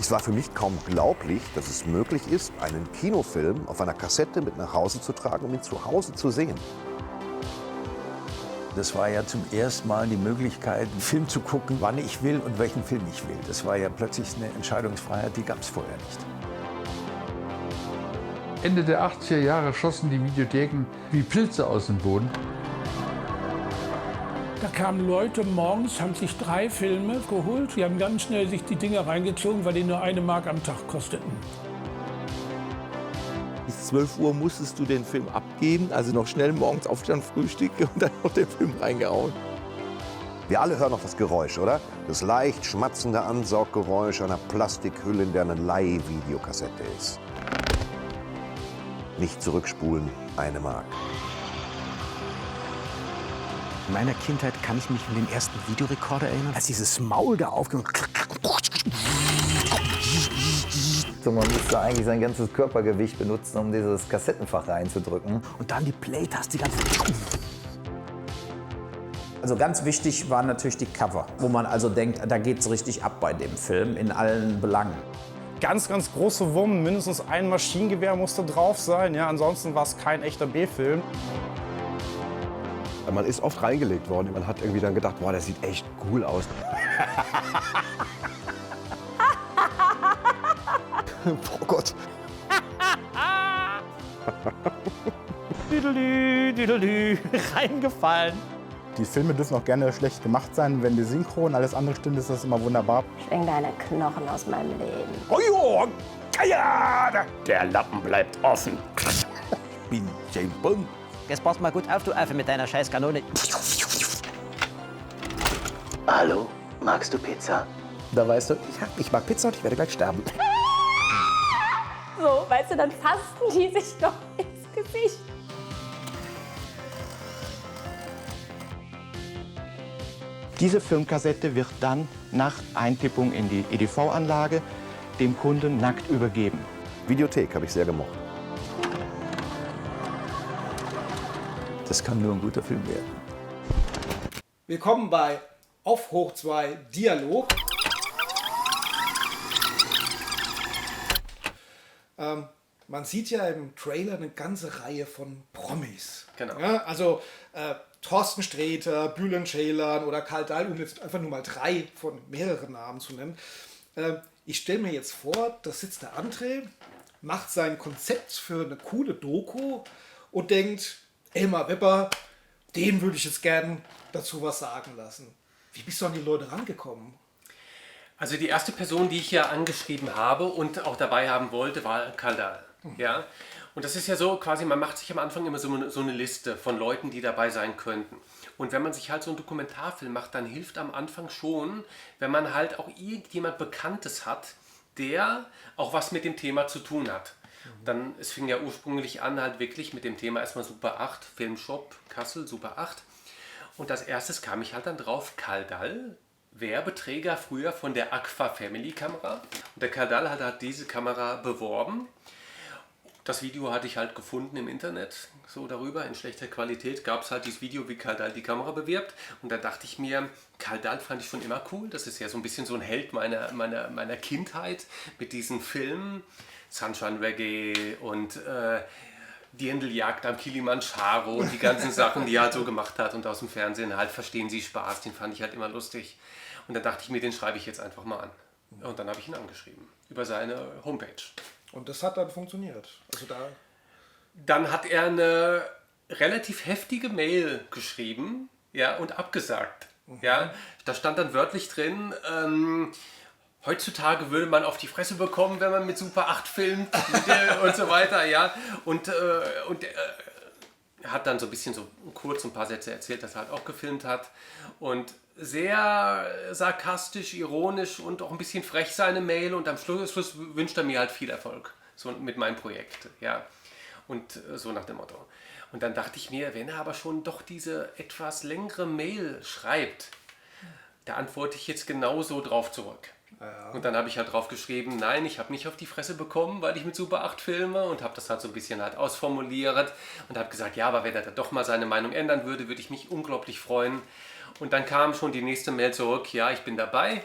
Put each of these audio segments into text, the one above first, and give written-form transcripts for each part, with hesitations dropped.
Es war für mich kaum glaublich, dass es möglich ist, einen Kinofilm auf einer Kassette mit nach Hause zu tragen, um ihn zu Hause zu sehen. Das war ja zum ersten Mal die Möglichkeit, einen Film zu gucken, wann ich will und welchen Film ich will. Das war ja plötzlich eine Entscheidungsfreiheit, die gab es vorher nicht. Ende der 80er Jahre schossen die Videotheken wie Pilze aus dem Boden. Da kamen Leute morgens, haben sich 3 Filme geholt. Die haben ganz schnell sich die Dinger reingezogen, weil die nur 1 Mark am Tag kosteten. Bis 12 Uhr musstest du den Film abgeben, also noch schnell morgens aufstehen, Frühstück und dann noch den Film reingehauen. Wir alle hören noch das Geräusch, oder? Das leicht schmatzende Ansauggeräusch einer Plastikhülle, in der eine Leihvideokassette ist. Nicht zurückspulen, 1 Mark. In meiner Kindheit kann ich mich an den ersten Videorekorder erinnern, als dieses Maul da aufging. So, man müsste eigentlich sein ganzes Körpergewicht benutzen, um dieses Kassettenfach reinzudrücken. Und dann die Play-Taste, die ganze Zeit. Also ganz wichtig waren natürlich die Cover, wo man also denkt, da geht's richtig ab bei dem Film in allen Belangen. Ganz, ganz große Wummen, mindestens ein Maschinengewehr musste drauf sein, ja, ansonsten war es kein echter B-Film. Man ist oft reingelegt worden. Man hat irgendwie dann gedacht, boah, das sieht echt cool aus. Oh Gott. Düdelü, düdelü, reingefallen. Die Filme dürfen auch gerne schlecht gemacht sein. Wenn die synchron, alles andere stimmt, ist das immer wunderbar. Schwing deine Knochen aus meinem Leben. Oh ja, der Lappen bleibt offen. Bin James Bond. Jetzt pass mal gut auf, du Affe, mit deiner scheiß Kanone. Hallo, magst du Pizza? Da weißt du, ich mag Pizza und ich werde gleich sterben. So, weißt du, dann fasten die sich noch ins Gesicht. Diese Filmkassette wird dann nach Eintippung in die EDV-Anlage dem Kunden nackt übergeben. Videothek habe ich sehr gemocht. Das kann nur ein guter Film werden. Willkommen bei Auf Hoch 2 Dialog. Man sieht ja im Trailer eine ganze Reihe von Promis. Genau. Ja, also Thorsten Sträter, Bülent Ceylan oder Karl Dall, um jetzt einfach nur mal 3 von mehreren Namen zu nennen. Ich stelle mir jetzt vor, da sitzt der André, macht sein Konzept für eine coole Doku und denkt, Elmar Webber, den würde ich jetzt gern dazu was sagen lassen. Wie bist du an die Leute rangekommen? Also die erste Person, die ich ja angeschrieben habe und auch dabei haben wollte, war Karl Dall. Ja? Und das ist ja so, quasi, man macht sich am Anfang immer so eine Liste von Leuten, die dabei sein könnten. Und wenn man sich halt so einen Dokumentarfilm macht, dann hilft am Anfang schon, wenn man halt auch irgendjemand Bekanntes hat, der auch was mit dem Thema zu tun hat. Dann, es fing ja ursprünglich an, halt wirklich mit dem Thema erstmal Super 8, Filmshop Kassel, Super 8. Und als erstes kam ich halt dann drauf, Karl Dall, Werbeträger früher von der Agfa Family Kamera. Und der Karl Dall hat diese Kamera beworben. Das Video hatte ich halt gefunden im Internet, so darüber, in schlechter Qualität gab es halt dieses Video, wie Karl Dall die Kamera bewirbt. Und da dachte ich mir, Karl Dall fand ich schon immer cool, das ist ja so ein bisschen so ein Held meiner Kindheit mit diesen Filmen, Sunshine Reggae und Dirndl-Jagd am Kilimanjaro und die ganzen Sachen, die er halt so gemacht hat und aus dem Fernsehen halt, Verstehen Sie Spaß, den fand ich halt immer lustig. Und dann dachte ich mir, den schreibe ich jetzt einfach mal an. Und dann habe ich ihn angeschrieben, über seine Homepage. Und das hat dann funktioniert. Also dann hat er eine relativ heftige Mail geschrieben, ja, und abgesagt. Ja. Da stand dann wörtlich drin, heutzutage würde man auf die Fresse bekommen, wenn man mit Super 8 filmt und so weiter. Ja. Und hat dann so ein bisschen so kurz ein paar Sätze erzählt, dass er halt auch gefilmt hat. Und sehr sarkastisch, ironisch und auch ein bisschen frech seine Mail. Und am Schluss wünscht er mir halt viel Erfolg so mit meinem Projekt. Ja. Und so nach dem Motto. Und dann dachte ich mir, wenn er aber schon doch diese etwas längere Mail schreibt, da antworte ich jetzt genauso drauf zurück. Ja. Und dann habe ich halt drauf geschrieben, nein, ich habe nicht auf die Fresse bekommen, weil ich mit Super 8 filme, und habe das halt so ein bisschen halt ausformuliert und habe gesagt, ja, aber wenn er da doch mal seine Meinung ändern würde, würde ich mich unglaublich freuen. Und dann kam schon die nächste Mail zurück, ja, ich bin dabei,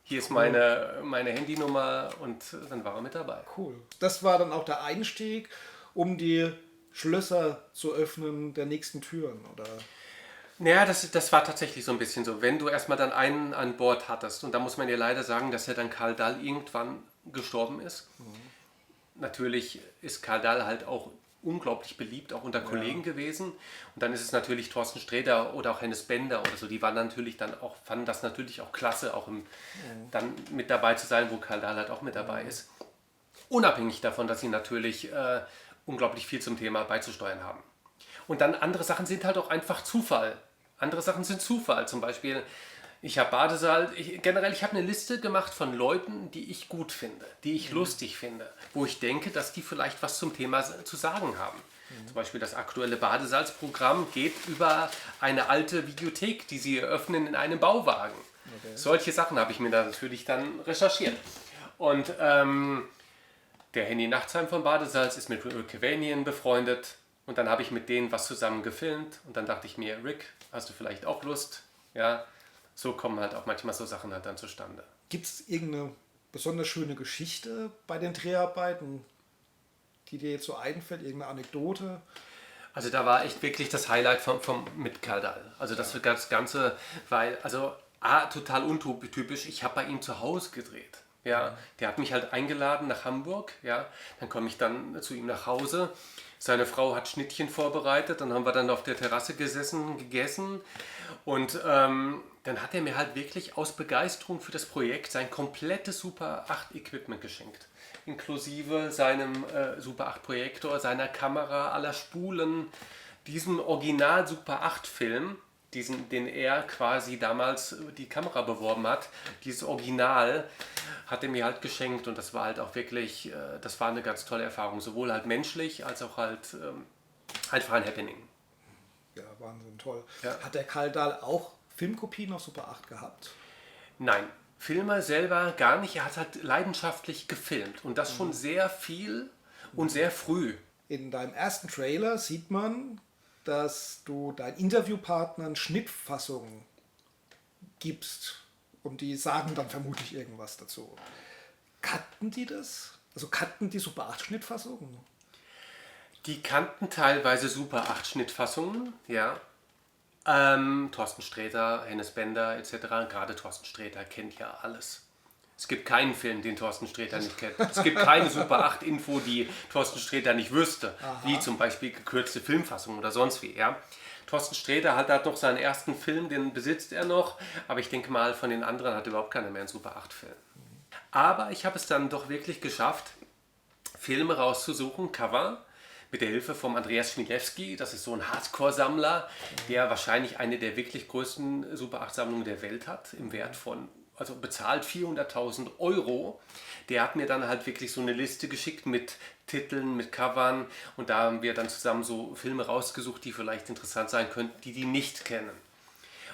hier ist meine Handynummer und dann war er mit dabei. Cool. Das war dann auch der Einstieg, um die Schlösser zu öffnen der nächsten Türen, oder? Naja, das war tatsächlich so ein bisschen so. Wenn du erstmal dann einen an Bord hattest, und da muss man ja leider sagen, dass ja dann Karl Dall irgendwann gestorben ist. Natürlich ist Karl Dall halt auch unglaublich beliebt, auch unter Kollegen gewesen. Und dann ist es natürlich Thorsten Sträter oder auch Hennes Bender oder so, die waren natürlich dann auch, fanden das natürlich auch klasse, auch dann mit dabei zu sein, wo Karl Dall halt auch mit dabei ist. Unabhängig davon, dass sie natürlich unglaublich viel zum Thema beizusteuern haben. Und dann andere Sachen sind halt auch einfach Zufall. Andere Sachen sind Zufall. Zum Beispiel, ich habe Badesaal. Ich habe eine Liste gemacht von Leuten, die ich gut finde, die ich lustig finde, wo ich denke, dass die vielleicht was zum Thema zu sagen haben. Zum Beispiel das aktuelle Badesalzprogramm geht über eine alte Videothek, die sie eröffnen in einem Bauwagen. Okay. Solche Sachen habe ich mir da natürlich dann recherchiert. Und der Henny Nachtsheim von Badesalz ist mit Rick Cavanian befreundet. Und dann habe ich mit denen was zusammen gefilmt. Und dann dachte ich mir, Rick, hast du vielleicht auch Lust? Ja, so kommen halt auch manchmal so Sachen halt dann zustande. Gibt es irgendeine besonders schöne Geschichte bei den Dreharbeiten, die dir jetzt so einfällt? Irgendeine Anekdote? Also da war echt wirklich das Highlight mit Karl Dall. Also das Ganze, weil, also total untypisch, ich habe bei ihm zu Hause gedreht. Ja, der hat mich halt eingeladen nach Hamburg. Ja, dann komme ich dann zu ihm nach Hause. Seine Frau hat Schnittchen vorbereitet, dann haben wir dann auf der Terrasse gegessen und dann hat er mir halt wirklich aus Begeisterung für das Projekt sein komplettes Super 8 Equipment geschenkt. Inklusive seinem Super 8 Projektor, seiner Kamera, aller Spulen, diesem Original Super 8 Film, den er quasi damals die Kamera beworben hat, dieses Original hat er mir halt geschenkt und das war halt auch wirklich, das war eine ganz tolle Erfahrung, sowohl halt menschlich als auch halt einfach ein Happening. Ja, Wahnsinn, toll. Ja. Hat der Karl Dall auch Filmkopien auf Super 8 gehabt? Nein, Filme selber gar nicht, er hat halt leidenschaftlich gefilmt und das schon sehr viel und sehr früh. In deinem ersten Trailer sieht man, dass du deinen Interviewpartnern Schnittfassungen gibst und die sagen dann vermutlich irgendwas dazu. Kannten die das? Also kannten die Super 8 Schnittfassungen? Die kannten teilweise Super 8 Schnittfassungen, ja. Thorsten Sträter, Hennes Bender etc. Gerade Thorsten Sträter kennt ja alles. Es gibt keinen Film, den Thorsten Sträter nicht kennt. Es gibt keine Super 8 Info, die Thorsten Sträter nicht wüsste. Aha. Wie zum Beispiel gekürzte Filmfassungen oder sonst wie. Ja. Thorsten Sträter hat noch seinen ersten Film, den besitzt er noch. Aber ich denke mal, von den anderen hat überhaupt keiner mehr einen Super 8 Film. Aber ich habe es dann doch wirklich geschafft, Filme rauszusuchen, Cover, mit der Hilfe von Andreas Schmilewski. Das ist so ein Hardcore-Sammler, der wahrscheinlich eine der wirklich größten Super 8-Sammlungen der Welt hat, im Wert von, also bezahlt 400.000 €. Der hat mir dann halt wirklich so eine Liste geschickt mit Titeln, mit Covern und da haben wir dann zusammen so Filme rausgesucht, die vielleicht interessant sein könnten, die nicht kennen.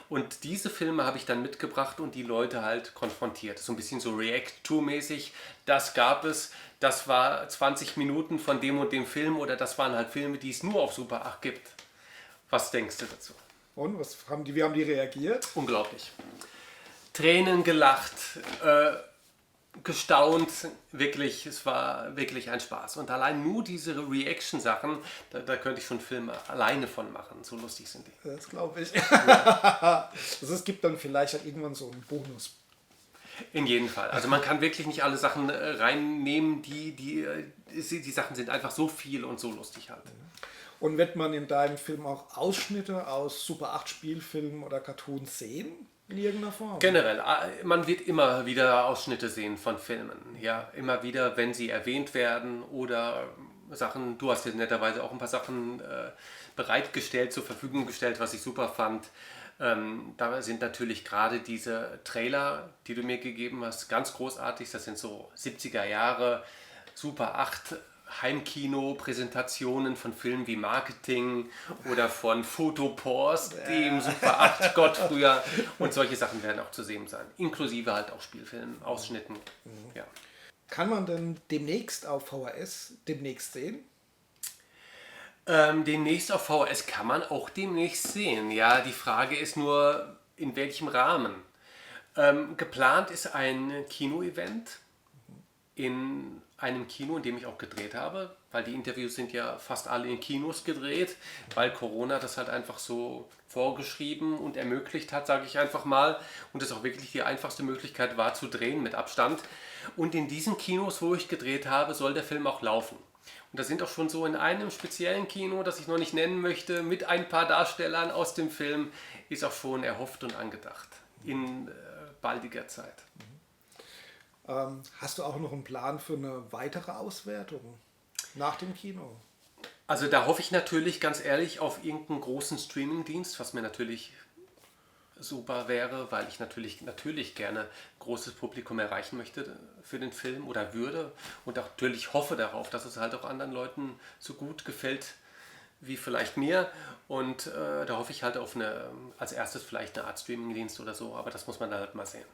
Und diese Filme habe ich dann mitgebracht und die Leute halt konfrontiert. So ein bisschen so React-Tour-mäßig. Das gab es, das war 20 Minuten von dem und dem Film oder das waren halt Filme, die es nur auf Super 8 gibt. Was denkst du dazu? Und wie haben die reagiert? Unglaublich. Tränen gelacht, gestaunt, wirklich, es war wirklich ein Spaß. Und allein nur diese Reaction-Sachen, da könnte ich schon Filme alleine von machen, so lustig sind die. Das glaube ich. Also es gibt dann vielleicht halt irgendwann so einen Bonus. In jedem Fall. Also man kann wirklich nicht alle Sachen reinnehmen, die Sachen sind einfach so viel und so lustig halt. Und wird man in deinem Film auch Ausschnitte aus Super 8 Spielfilmen oder Cartoons sehen? In irgendeiner Form? Generell, man wird immer wieder Ausschnitte sehen von Filmen. Ja, immer wieder, wenn sie erwähnt werden oder Sachen, du hast ja netterweise auch ein paar Sachen bereitgestellt, zur Verfügung gestellt, was ich super fand. Da sind natürlich gerade diese Trailer, die du mir gegeben hast, ganz großartig. Das sind so 70er Jahre Super 8 Heimkino-Präsentationen von Filmen wie Marketing oder von Photopause, dem Super 8 Gott früher. Und solche Sachen werden auch zu sehen sein. Inklusive halt auch Spielfilmen, Ausschnitten. Ja. Kann man denn demnächst auf VHS sehen? Demnächst auf VHS kann man auch demnächst sehen. Ja, die Frage ist nur, in welchem Rahmen. Geplant ist ein Kino-Event in einem Kino, in dem ich auch gedreht habe, weil die Interviews sind ja fast alle in Kinos gedreht, weil Corona das halt einfach so vorgeschrieben und ermöglicht hat, sage ich einfach mal, und es auch wirklich die einfachste Möglichkeit war zu drehen mit Abstand. Und in diesen Kinos, wo ich gedreht habe, soll der Film auch laufen. Und da sind auch schon so in einem speziellen Kino, das ich noch nicht nennen möchte, mit ein paar Darstellern aus dem Film, ist auch schon erhofft und angedacht in baldiger Zeit. Hast du auch noch einen Plan für eine weitere Auswertung nach dem Kino? Also da hoffe ich natürlich, ganz ehrlich, auf irgendeinen großen Streamingdienst, was mir natürlich super wäre, weil ich natürlich gerne großes Publikum erreichen möchte für den Film oder würde und auch natürlich hoffe darauf, dass es halt auch anderen Leuten so gut gefällt wie vielleicht mir, und da hoffe ich halt auf als erstes vielleicht eine Art Streamingdienst oder so, aber das muss man dann halt mal sehen.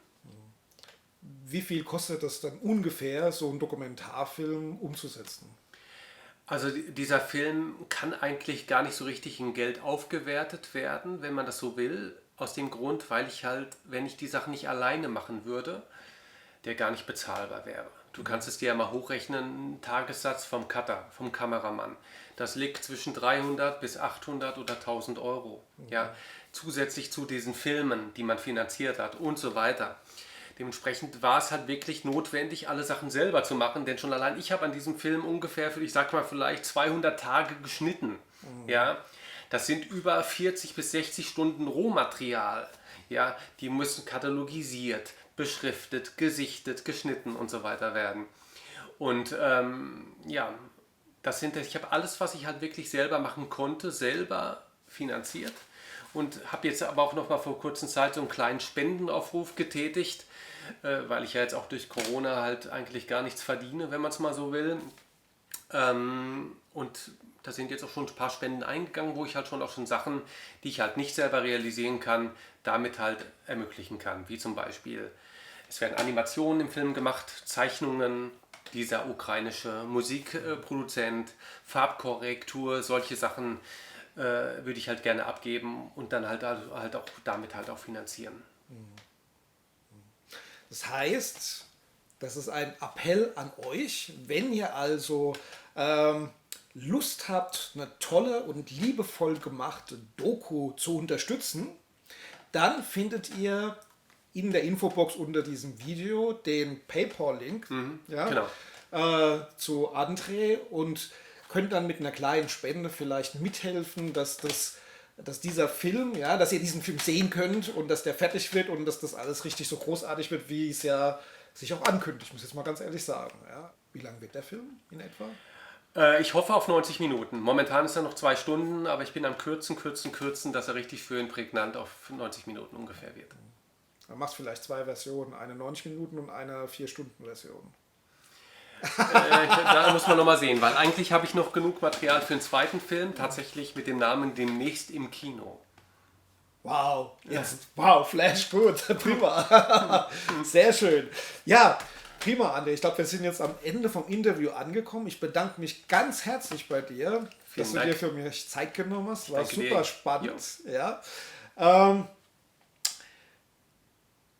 Wie viel kostet das dann ungefähr, so einen Dokumentarfilm umzusetzen? Also dieser Film kann eigentlich gar nicht so richtig in Geld aufgewertet werden, wenn man das so will. Aus dem Grund, weil ich halt, wenn ich die Sachen nicht alleine machen würde, der gar nicht bezahlbar wäre. Du kannst es dir ja mal hochrechnen, einen Tagessatz vom Cutter, vom Kameramann. Das liegt zwischen 300 bis 800 oder 1000 Euro. Ja, zusätzlich zu diesen Filmen, die man finanziert hat und so weiter. Dementsprechend war es halt wirklich notwendig, alle Sachen selber zu machen, denn schon allein ich habe an diesem Film ungefähr, ich sag mal vielleicht 200 Tage geschnitten. Ja, das sind über 40 bis 60 Stunden Rohmaterial. Ja, die müssen katalogisiert, beschriftet, gesichtet, geschnitten und so weiter werden. Und ja, ich habe alles, was ich halt wirklich selber machen konnte, selber finanziert. Und habe jetzt aber auch noch mal vor kurzer Zeit so einen kleinen Spendenaufruf getätigt, weil ich ja jetzt auch durch Corona halt eigentlich gar nichts verdiene, wenn man es mal so will. Und da sind jetzt auch schon ein paar Spenden eingegangen, wo ich halt schon Sachen, die ich halt nicht selber realisieren kann, damit halt ermöglichen kann. Wie zum Beispiel, es werden Animationen im Film gemacht, Zeichnungen, dieser ukrainische Musikproduzent, Farbkorrektur, solche Sachen würde ich halt gerne abgeben und dann halt auch damit halt auch finanzieren. Das heißt, das ist ein Appell an euch, wenn ihr also Lust habt, eine tolle und liebevoll gemachte Doku zu unterstützen, dann findet ihr in der Infobox unter diesem Video den PayPal-Link zu André und könnt dann mit einer kleinen Spende vielleicht mithelfen, dass dieser Film, ja, dass ihr diesen Film sehen könnt und dass der fertig wird und dass das alles richtig so großartig wird, wie es ja sich auch ankündigt, muss ich jetzt mal ganz ehrlich sagen. Ja. Wie lang wird der Film in etwa? Ich hoffe auf 90 Minuten. Momentan ist er noch 2 Stunden, aber ich bin am kürzen, dass er richtig schön prägnant auf 90 Minuten ungefähr wird. Dann machst du vielleicht 2 Versionen, eine 90 Minuten und eine 4-Stunden-Version. Da muss man nochmal sehen, weil eigentlich habe ich noch genug Material für einen zweiten Film, tatsächlich mit dem Namen Demnächst im Kino. Wow, wow, Flash, gut, prima. Sehr schön. Ja, prima, André. Ich glaube, wir sind jetzt am Ende vom Interview angekommen. Ich bedanke mich ganz herzlich bei dir, dass du dir für mich Zeit genommen hast. War super spannend. Ja.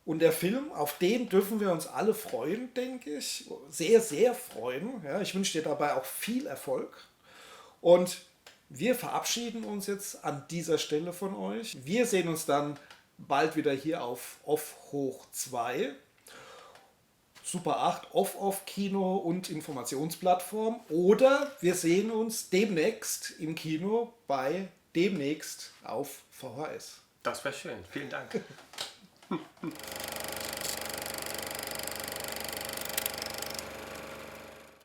Und der Film, auf den dürfen wir uns alle freuen, denke ich. Sehr, sehr freuen. Ja, ich wünsche dir dabei auch viel Erfolg. Und wir verabschieden uns jetzt an dieser Stelle von euch. Wir sehen uns dann bald wieder hier auf Off hoch 2. Super 8, Off Kino und Informationsplattform. Oder wir sehen uns demnächst im Kino bei Demnächst auf VHS. Das wäre schön. Vielen Dank.